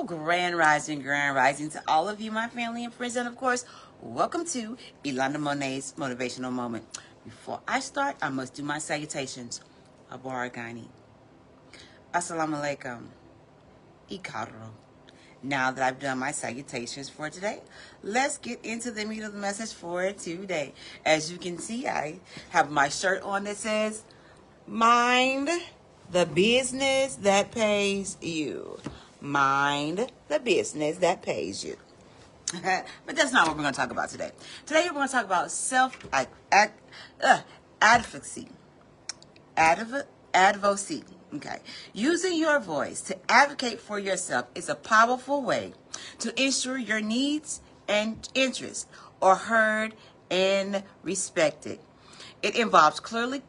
Well, grand rising to all of you, my family and friends, and of course, welcome to Yolanda Monet's Motivational Moment. Before I start, I must do my salutations. Abaragani. Assalamu alaikum. Ikaro. Now that I've done my salutations for today, let's get into the meat of the message for today. As you can see, I have my shirt on that says, Mind the business that pays you. Mind the business that pays you. But that's not what we're going to talk about today. Today we're going to talk about advocacy. Advocacy. Okay. Using your voice to advocate for yourself is a powerful way to ensure your needs and interests are heard and respected. It involves clearly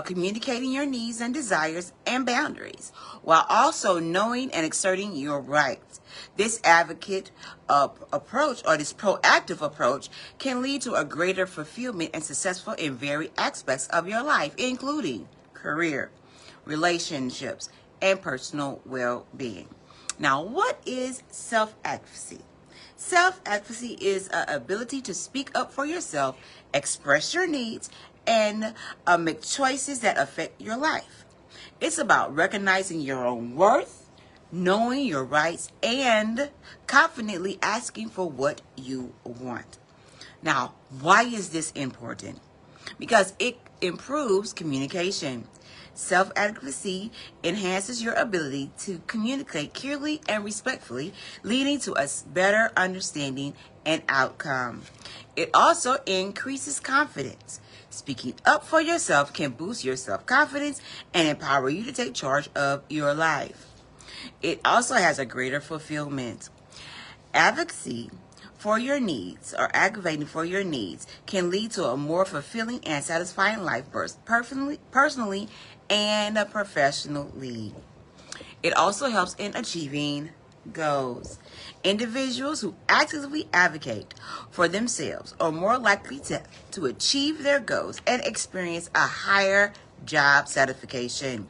communicating your needs and desires and boundaries while also knowing and asserting your rights. This advocate approach, or this proactive approach, can lead to a greater fulfillment and successful in various aspects of your life, including career, relationships, and personal well-being. Now, what is self-advocacy? Self-advocacy is an ability to speak up for yourself, express your needs, and make choices that affect your life. It's about recognizing your own worth, knowing your rights, and confidently asking for what you want. Now, why is this important? Because it improves communication. Self-advocacy enhances your ability to communicate clearly and respectfully, leading to a better understanding and outcome. It also increases confidence. Speaking up for yourself can boost your self-confidence and empower you to take charge of your life. It also has a greater fulfillment. Advocacy for your needs, or advocating for your needs, can lead to a more fulfilling and satisfying life, personally and professionally. It also helps in achieving goals. Individuals who actively advocate for themselves are more likely to achieve their goals and experience a higher job satisfaction.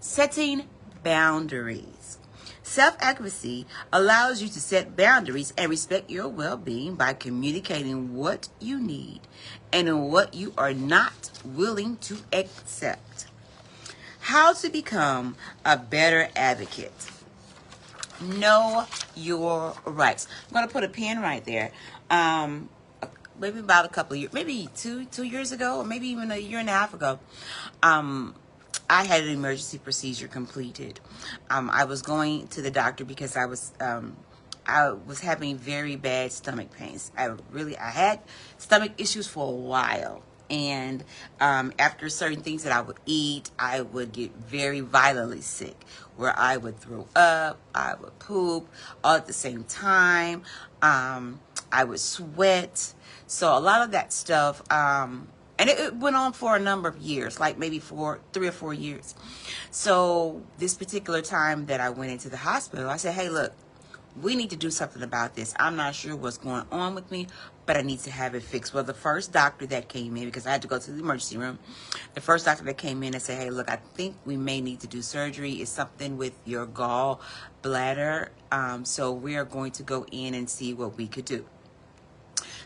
Setting boundaries. Self-advocacy allows you to set boundaries and respect your well-being by communicating what you need and what you are not willing to accept. How to become a better advocate. Know your rights. I'm going to put a pin right there. Maybe about a couple of years, maybe two years ago, or maybe even a year and a half ago, I had an emergency procedure completed. I was going to the doctor because I was having very bad stomach pains. I had stomach issues for a while. And after certain things that I would eat, I would get very violently sick, where I would throw up, I would poop all at the same time. I would sweat. So a lot of that stuff, and it went on for a number of years, like maybe 3 or 4 years. So this particular time that I went into the hospital, I said, hey, look, we need to do something about this. I'm not sure what's going on with me, but I need to have it fixed. Well, the first doctor that came in, because I had to go to the emergency room, the first doctor that came in and said, hey, look, I think we may need to do surgery. It's something with your gallbladder. So we are going to go in and see what we could do.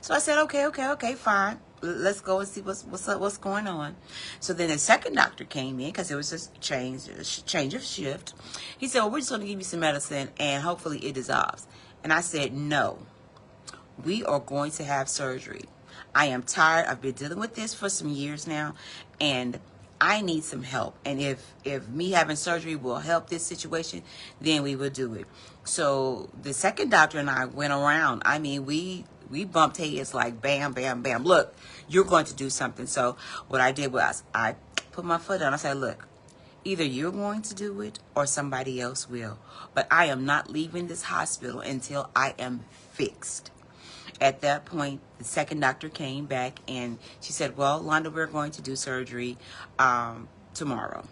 So I said, okay, fine. Let's go and see what's going on. So then the second doctor came in, because it was just a change of shift. He said, well, we're just going to give you some medicine and hopefully it dissolves. And I said, no, we are going to have surgery. I am tired. I've been dealing with this for some years now, and I need some help. And if me having surgery will help this situation, then we will do it. So the second doctor and I went around. I mean, we bumped heads like bam, bam, bam. Look, you're going to do something. So what I did was I put my foot down. I said, look, either you're going to do it or somebody else will. But I am not leaving this hospital until I am fixed. At that point, the second doctor came back and she said, well, Londa, we're going to do surgery tomorrow.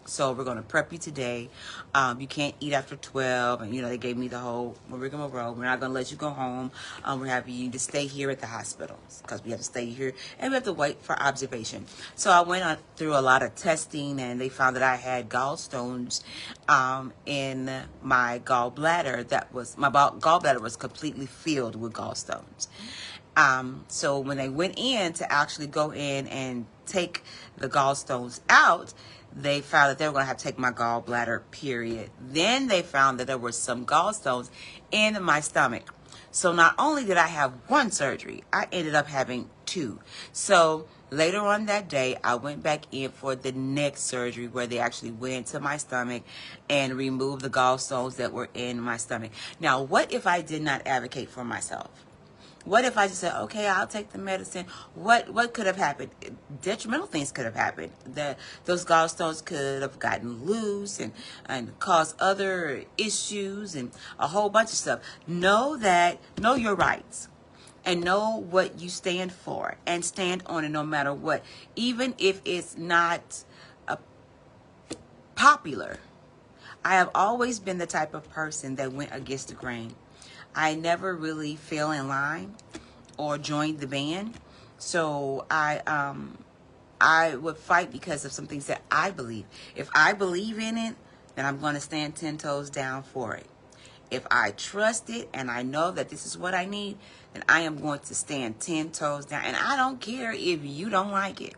So we're going to prep you today. You can't eat after 12. And, they gave me the whole rigmarole. We're not going to let you go home. We're having you to stay here at the hospital because we have to stay here and we have to wait for observation. So I went through a lot of testing and they found that I had gallstones in my gallbladder. My gallbladder was completely filled with gallstones. So when they went in to actually go in and take the gallstones out, they found that they were going to have to take my gallbladder, period. Then they found that there were some gallstones in my stomach. So not only did I have one surgery, I ended up having two. So later on that day, I went back in for the next surgery where they actually went into my stomach and removed the gallstones that were in my stomach. Now, what if I did not advocate for myself? What if I just said, okay, I'll take the medicine? What could have happened? Detrimental things could have happened. Those gallstones could have gotten loose and caused other issues and a whole bunch of stuff. Know your rights and know what you stand for and stand on it no matter what. Even if it's not popular. I have always been the type of person that went against the grain. I never really fell in line or joined the band. So I would fight because of some things that I believe. If I believe in it, then I'm going to stand 10 toes down for it. If I trust it and I know that this is what I need, then I am going to stand 10 toes down. And I don't care if you don't like it.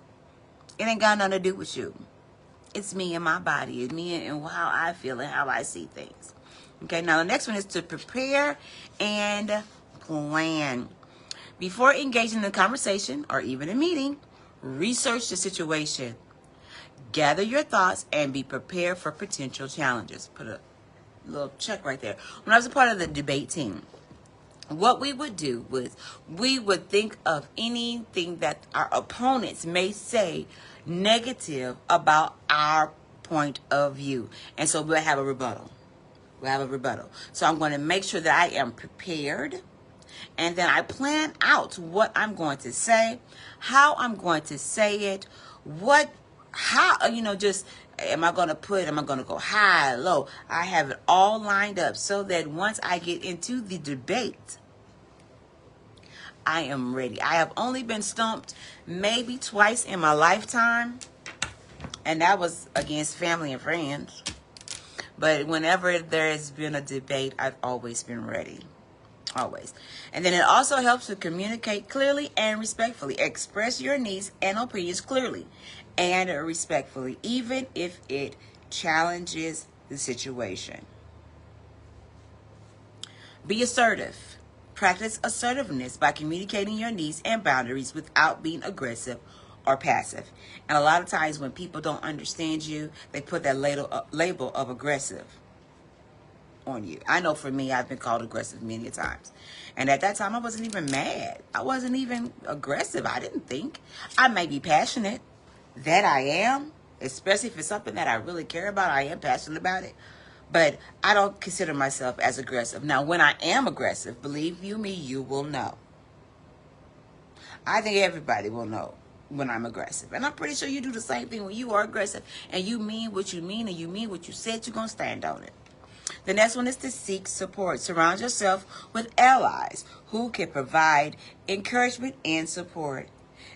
It ain't got nothing to do with you. It's me and my body. It's me and how I feel and how I see things. Okay, now the next one is to prepare and plan. Before engaging in a conversation or even a meeting, research the situation. Gather your thoughts and be prepared for potential challenges. Put a little check right there. When I was a part of the debate team, what we would do was we would think of anything that our opponents may say negative about our point of view. And so we'll have a rebuttal. So I'm going to make sure that I am prepared. And then I plan out what I'm going to say, how I'm going to say it, just am I going to go high, low? I have it all lined up so that once I get into the debate, I am ready. I have only been stumped maybe twice in my lifetime, and that was against family and friends. But whenever there has been a debate, I've always been ready. Always. And then it also helps to communicate clearly and respectfully. Express your needs and opinions clearly and respectfully, even if it challenges the situation. Be assertive. Practice assertiveness by communicating your needs and boundaries without being aggressive or passive. And a lot of times when people don't understand you, they put that label of aggressive on you. I know for me, I've been called aggressive many times. And at that time, I wasn't even mad. I wasn't even aggressive. I didn't think. I may be passionate. That I am. Especially if it's something that I really care about. I am passionate about it. But I don't consider myself as aggressive. Now, when I am aggressive, believe you me, you will know. I think everybody will know when I'm aggressive. And I'm pretty sure you do the same thing when you are aggressive. And you mean what you mean and you mean what you said, you're going to stand on it. The next one is to seek support. Surround yourself with allies who can provide encouragement and support.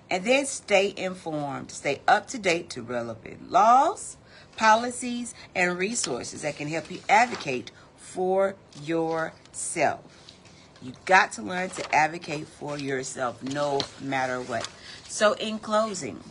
And then stay informed. Stay up to date to relevant laws, policies, and resources that can help you advocate for yourself. You've got to learn to advocate for yourself no matter what. So in closing,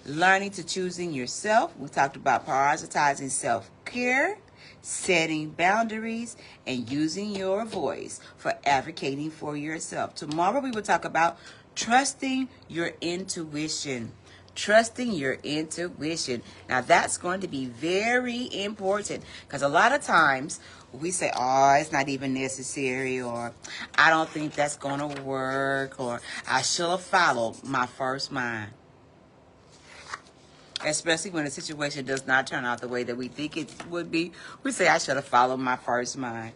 learning to choosing yourself. We talked about prioritizing self-care, setting boundaries, and using your voice for advocating for yourself. Tomorrow we will talk about trusting your intuition. Trusting your intuition. Now that's going to be very important because a lot of times we say, oh, it's not even necessary, or I don't think that's going to work, or I should have followed my first mind. Especially when the situation does not turn out the way that we think it would be. We say, I should have followed my first mind.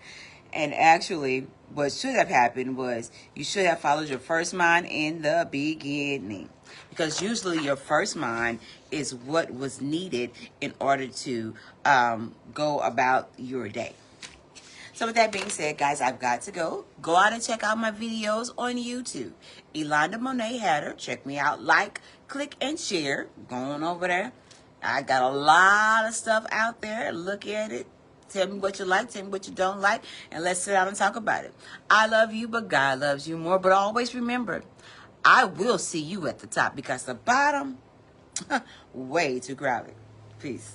And actually, what should have happened was you should have followed your first mind in the beginning. Because usually your first mind is what was needed in order to go about your day. So with that being said, guys, I've got to go. Go out and check out my videos on YouTube. Elonda Monet Hatter. Check me out. Like, click, and share. Going over there. I got a lot of stuff out there. Look at it. Tell me what you like. Tell me what you don't like. And let's sit down and talk about it. I love you, but God loves you more. But always remember, I will see you at the top because the bottom, way too crowded. Peace.